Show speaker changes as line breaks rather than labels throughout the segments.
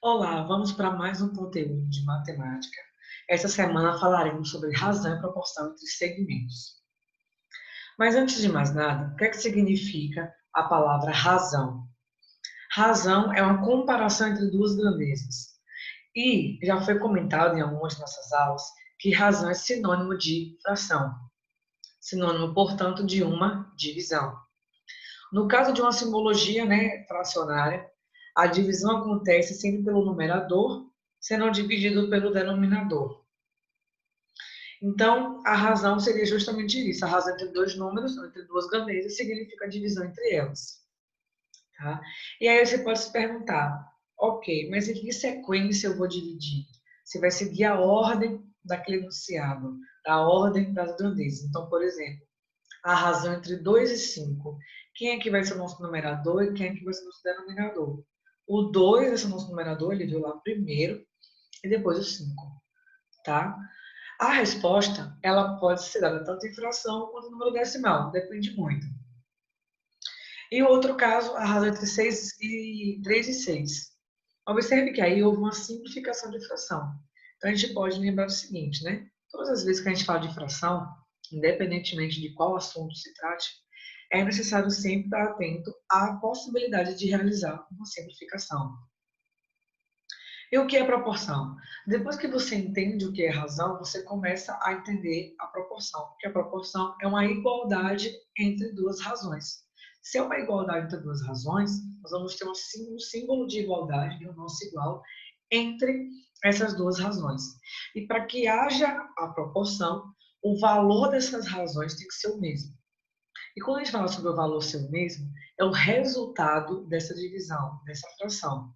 Olá, vamos para mais um conteúdo de matemática. Essa semana falaremos sobre razão e proporção entre segmentos. Mas antes de mais nada, o que é que significa a palavra razão? Razão é uma comparação entre duas grandezas. E já foi comentado em algumas de nossas aulas que razão é sinônimo de fração, sinônimo, portanto, de uma divisão. No caso de uma simbologia, fracionária, a divisão acontece sempre pelo numerador, sendo dividido pelo denominador. Então, a razão seria justamente isso. A razão entre dois números, entre duas grandezas, significa a divisão entre elas. Tá? E aí você pode se perguntar, ok, mas em que sequência eu vou dividir? Você vai seguir a ordem daquele enunciado, da ordem das grandezas. Então, por exemplo, a razão entre 2 e 5. Quem é que vai ser o nosso numerador e quem é que vai ser o nosso denominador? O 2 vai ser o nosso numerador, ele veio lá primeiro, e depois o 5, tá? A resposta, ela pode ser dada tanto em fração quanto em número decimal, depende muito. E o outro caso, a razão entre 3 e 6. Observe que aí houve uma simplificação de fração. Então, a gente pode lembrar o seguinte, né? Todas as vezes que a gente fala de fração, independentemente de qual assunto se trate, é necessário sempre estar atento à possibilidade de realizar uma simplificação. E o que é proporção? Depois que você entende o que é razão, você começa a entender a proporção, porque a proporção é uma igualdade entre duas razões. Se é uma igualdade entre duas razões, nós vamos ter um símbolo de igualdade, de um nosso igual, entre essas duas razões. E para que haja a proporção, o valor dessas razões tem que ser o mesmo. E quando a gente fala sobre o valor ser o mesmo, é o resultado dessa divisão, dessa fração.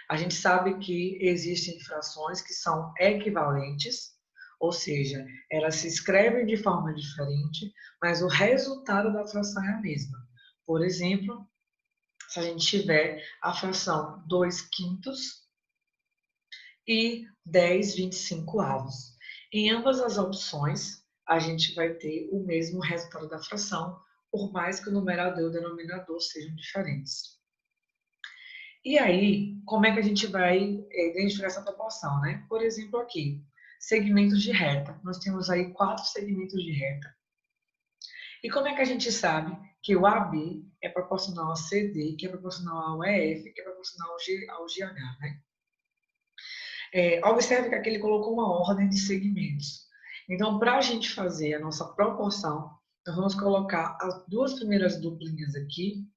A gente sabe que existem frações que são equivalentes, ou seja, elas se escrevem de forma diferente, mas o resultado da fração é a mesma. Por exemplo, se a gente tiver a fração 2 quintos e 10/25. Em ambas as opções, a gente vai ter o mesmo resultado da fração, por mais que o numerador e o denominador sejam diferentes. E aí, como é que a gente vai identificar essa proporção, né? Por exemplo, aqui, segmentos de reta. Nós temos aí 4 segmentos de reta. E como é que a gente sabe que o AB é proporcional ao CD, que é proporcional ao EF, que é proporcional ao GH, né? Observe que aqui ele colocou uma ordem de segmentos. Então, para a gente fazer a nossa proporção, nós vamos colocar as duas primeiras duplinhas aqui,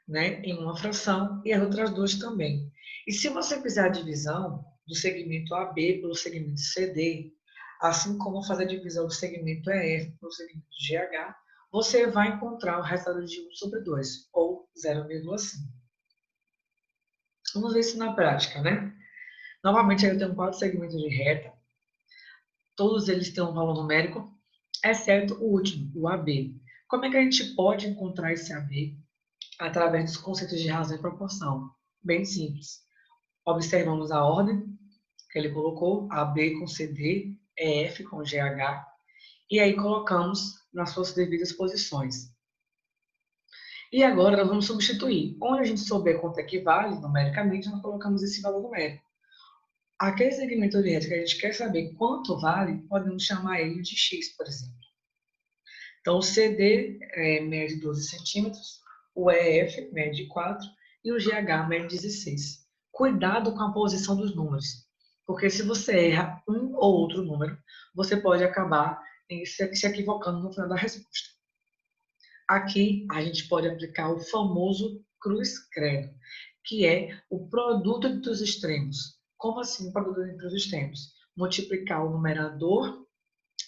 né, em uma fração e as outras duas também. E se você fizer a divisão do segmento AB pelo segmento CD, assim como fazer a divisão do segmento EF pelo segmento GH, você vai encontrar o resultado de 1/2, ou 0,5. Vamos ver isso na prática, né? Novamente, eu tenho 4 segmentos de reta, todos eles têm um valor numérico, exceto o último, o AB. Como é que a gente pode encontrar esse AB? Através dos conceitos de razão e proporção. Bem simples. Observamos a ordem que ele colocou, AB com CD, EF com GH, e aí colocamos nas suas devidas posições. E agora nós vamos substituir. Onde a gente souber quanto equivale, numericamente, nós colocamos esse valor numérico. Aquele segmento de reta que a gente quer saber quanto vale, podemos chamar ele de X, por exemplo. Então, o CD mede 12 centímetros, o EF mede 4 e o GH mede 16. Cuidado com a posição dos números, porque se você erra um ou outro número, você pode acabar se equivocando no final da resposta. Aqui, a gente pode aplicar o famoso cruz-credo, que é o produto entre os extremos. Como assim o produto entre os extremos? Multiplicar o numerador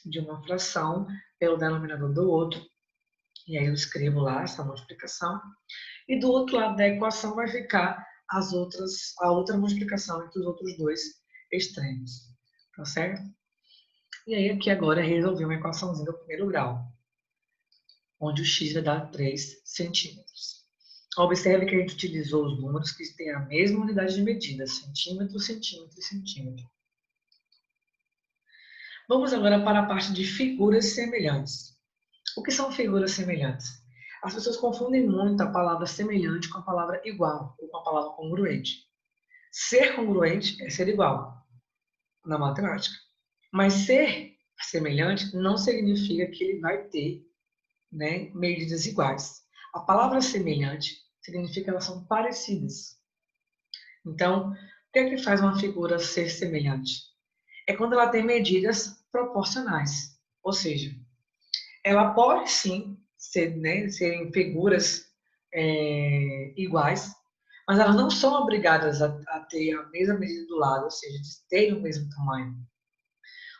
de uma fração pelo denominador do outro, e aí eu escrevo lá essa multiplicação, e do outro lado da equação vai ficar a outra multiplicação entre os outros dois extremos, tá certo? E aí aqui agora é resolver uma equaçãozinha do primeiro grau, onde o x vai dar 3 centímetros. Observe que a gente utilizou os números que têm a mesma unidade de medida, centímetro, centímetro e centímetro. Vamos agora para a parte de figuras semelhantes. O que são figuras semelhantes? As pessoas confundem muito a palavra semelhante com a palavra igual, ou com a palavra congruente. Ser congruente é ser igual na matemática. Mas ser semelhante não significa que ele vai ter, né, medidas iguais. A palavra semelhante significa que elas são parecidas. Então, o que é que faz uma figura ser semelhante? É quando ela tem medidas proporcionais. Ou seja, ela pode sim ser, né, serem figuras iguais, mas elas não são obrigadas a ter a mesma medida do lado, ou seja, de terem o mesmo tamanho.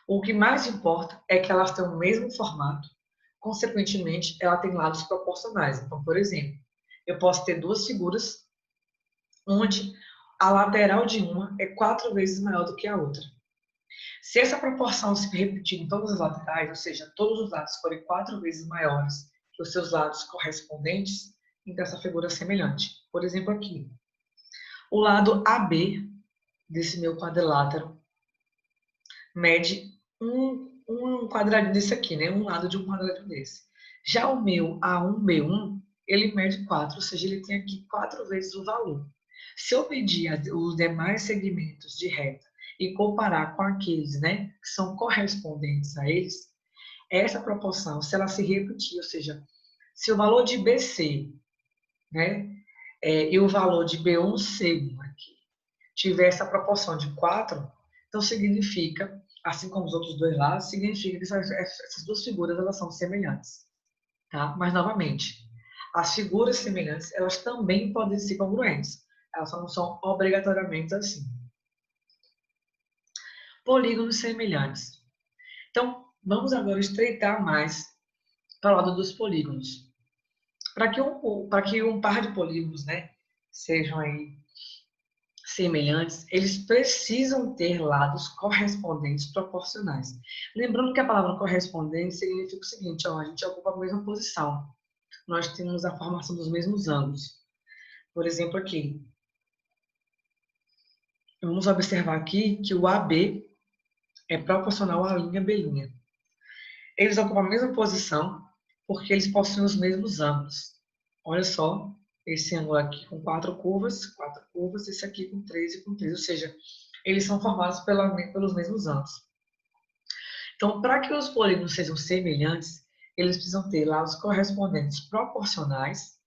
O que mais importa é que elas têm o mesmo formato, consequentemente, ela tem lados proporcionais. Então, por exemplo, eu posso ter duas figuras onde a lateral de uma é 4 vezes maior do que a outra. Se essa proporção se repetir em todas as laterais, ou seja, todos os lados forem 4 vezes maiores que os seus lados correspondentes, então essa figura é semelhante. Por exemplo, aqui, o lado AB desse meu quadrilátero mede um quadradinho desse aqui, né? Um lado de um quadradinho desse. Já o meu A1B1, ele mede 4, ou seja, ele tem aqui 4 vezes o valor. Se eu medir os demais segmentos de reta e comparar com aqueles, né, que são correspondentes a eles, essa proporção, se ela se repetir, ou seja, se o valor de BC, né, e o valor de B1C aqui tiver essa proporção de 4, então significa, assim como os outros dois lados, significa que essas duas figuras elas são semelhantes. Tá? Mas, novamente, as figuras semelhantes elas também podem ser congruentes. Elas só não são obrigatoriamente assim. Polígonos semelhantes. Então, vamos agora estreitar mais para o lado dos polígonos. Para que um par de polígonos, né, sejam aí semelhantes, eles precisam ter lados correspondentes proporcionais. Lembrando que a palavra correspondente significa o seguinte, ó, a gente ocupa a mesma posição. Nós temos a formação dos mesmos ângulos. Por exemplo, aqui. Vamos observar aqui que o AB é proporcional à linha B'. Eles ocupam a mesma posição porque eles possuem os mesmos ângulos. Olha só, esse ângulo aqui com 4 curvas, esse aqui com 3 e com 3, ou seja, eles são formados pelos mesmos ângulos. Então, para que os polígonos sejam semelhantes, eles precisam ter lados correspondentes proporcionais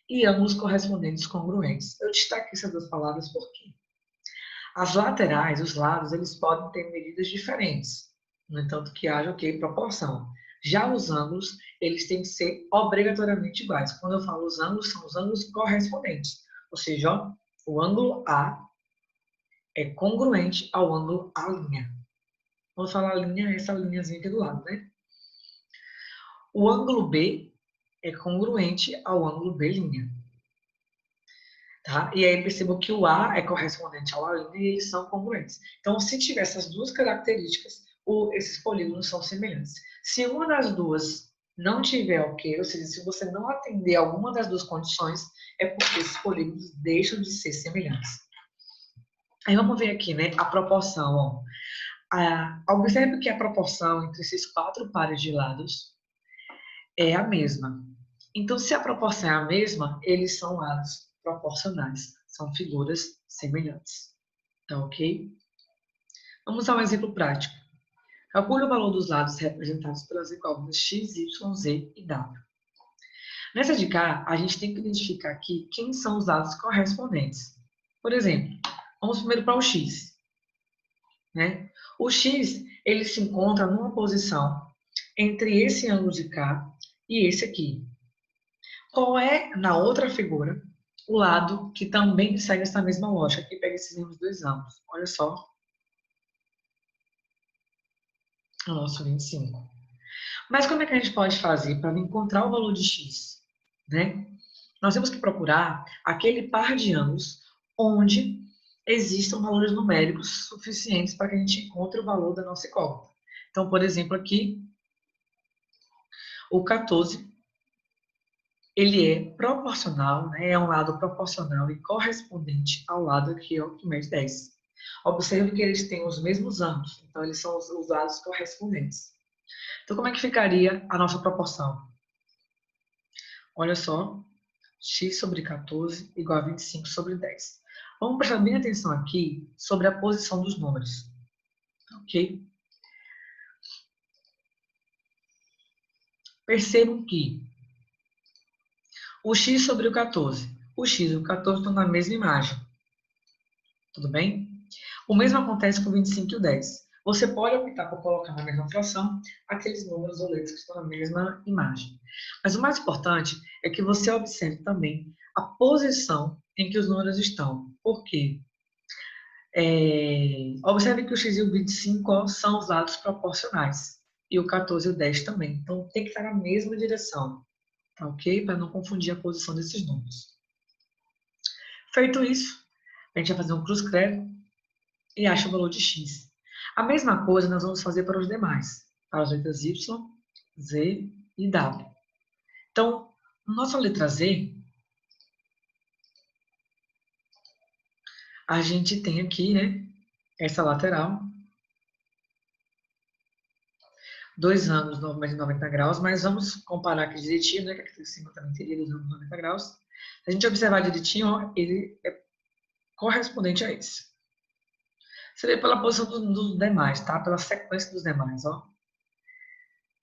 e ângulos correspondentes congruentes. Eu destaquei essas duas palavras porque as laterais, os lados, eles podem ter medidas diferentes, no entanto que haja o que? Proporção. Já os ângulos, eles têm que ser obrigatoriamente iguais. Quando eu falo os ângulos, são os ângulos correspondentes. Ou seja, ó, o ângulo A é congruente ao ângulo A'. Quando eu falar linha, é essa linhazinha aqui do lado, né? O ângulo B é congruente ao ângulo B'. Tá? E aí percebo que o A é correspondente ao A' e eles são congruentes. Então, se tiver essas duas características, esses polígonos são semelhantes. Se uma das duas não tiver ok, ou seja, se você não atender alguma das duas condições, é porque esses polígonos deixam de ser semelhantes. Aí vamos ver aqui, né, a proporção. Ó. Observe que a proporção entre esses 4 pares de lados é a mesma. Então, se a proporção é a mesma, eles são lados proporcionais, são figuras semelhantes. Tá ok? Vamos a um exemplo prático. Calcule o valor dos lados representados pelas incógnitas x, y, z e w. Nessa de cá, a gente tem que identificar aqui quem são os lados correspondentes. Por exemplo, vamos primeiro para o x. Né? O x, ele se encontra numa posição entre esse ângulo de cá e esse aqui. Qual é, na outra figura, o lado que também segue essa mesma lógica, que pega esses mesmos dois ângulos? Olha só. O nosso 25. Mas como é que a gente pode fazer para encontrar o valor de x? Né? Nós temos que procurar aquele par de ângulos onde existam valores numéricos suficientes para que a gente encontre o valor da nossa incógnita. Então, por exemplo, aqui, o 14 ele é proporcional, né? É um lado proporcional e correspondente ao lado aqui, ó, que mede 10. Observe que eles têm os mesmos ângulos, então eles são os lados correspondentes. Então, como é que ficaria a nossa proporção? Olha só, x sobre 14 igual a 25 sobre 10. Vamos prestar bem atenção aqui sobre a posição dos números, ok? Percebam que o x sobre o 14, o x e o 14 estão na mesma imagem, tudo bem? O mesmo acontece com o 25 e o 10. Você pode optar por colocar na mesma fração aqueles números ou letras que estão na mesma imagem. Mas o mais importante é que você observe também a posição em que os números estão. Por quê? Observe que o x e o 25 ó, são os lados proporcionais. E o 14 e o 10 também. Então, tem que estar na mesma direção. Tá ok? Para não confundir a posição desses números. Feito isso, a gente vai fazer um cruz-credo e acha o valor de x. A mesma coisa nós vamos fazer para os demais, para as letras y, z e w. Então, nossa letra z, a gente tem aqui, né, essa lateral, 2 ângulos normalmente de 90 graus, mas vamos comparar aqui direitinho, né, que aqui em cima também teria 2 ângulos de 90 graus. Se a gente observar direitinho, ó, ele é correspondente a esse. Você vê pela posição dos demais, tá? Pela sequência dos demais, ó.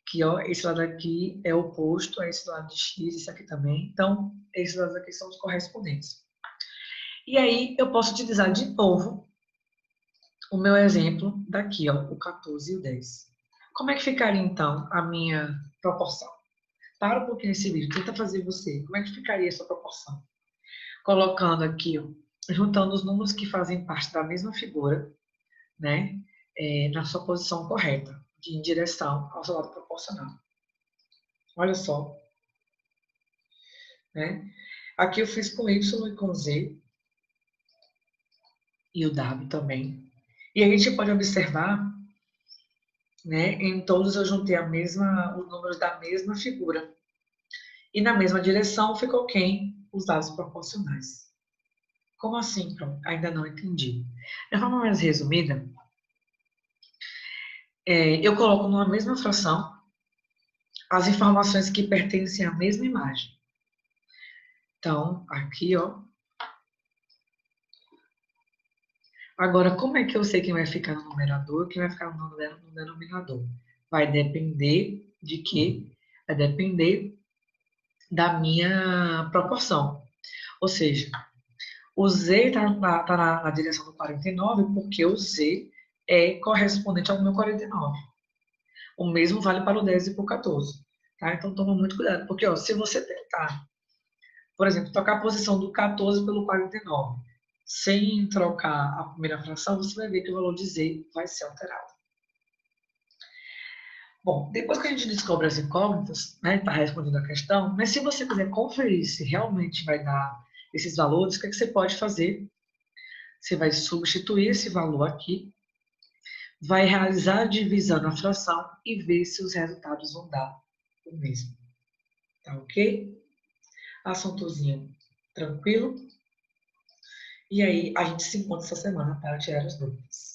Que ó, esse lado aqui é oposto a esse lado de x, esse aqui também. Então, esses lados aqui são os correspondentes. E aí, eu posso utilizar de novo o meu exemplo daqui, ó, o 14 e o 10. Como é que ficaria, então, a minha proporção? Para um pouquinho nesse vídeo, tenta fazer você. Como é que ficaria essa proporção? Colocando aqui, ó, juntando os números que fazem parte da mesma figura, né, na sua posição correta, em direção ao seu lado proporcional. Olha só. Né? Aqui eu fiz com Y e com Z, e o W também. E a gente pode observar, né, em todos eu juntei os números da mesma figura. E na mesma direção ficou quem? Os lados proporcionais. Como assim, pronto? Ainda não entendi. De forma mais resumida, eu coloco numa mesma fração as informações que pertencem à mesma imagem. Então, aqui, ó. Agora, como é que eu sei quem vai ficar no numerador e quem vai ficar no denominador? Vai depender de quê? Vai depender da minha proporção. Ou seja, o Z está na direção do 49 porque o Z é correspondente ao meu 49. O mesmo vale para o 10 e para o 14. Tá? Então, toma muito cuidado. Porque ó, se você tentar, por exemplo, trocar a posição do 14 pelo 49, sem trocar a primeira fração, você vai ver que o valor de Z vai ser alterado. Bom, depois que a gente descobre as incógnitas, né, está respondendo a questão, mas se você quiser conferir se realmente vai dar esses valores, o que, é que você pode fazer? Você vai substituir esse valor aqui, vai realizar a divisão na fração e ver se os resultados vão dar o mesmo. Tá ok? Assuntozinho tranquilo. E aí, a gente se encontra essa semana para tirar as dúvidas.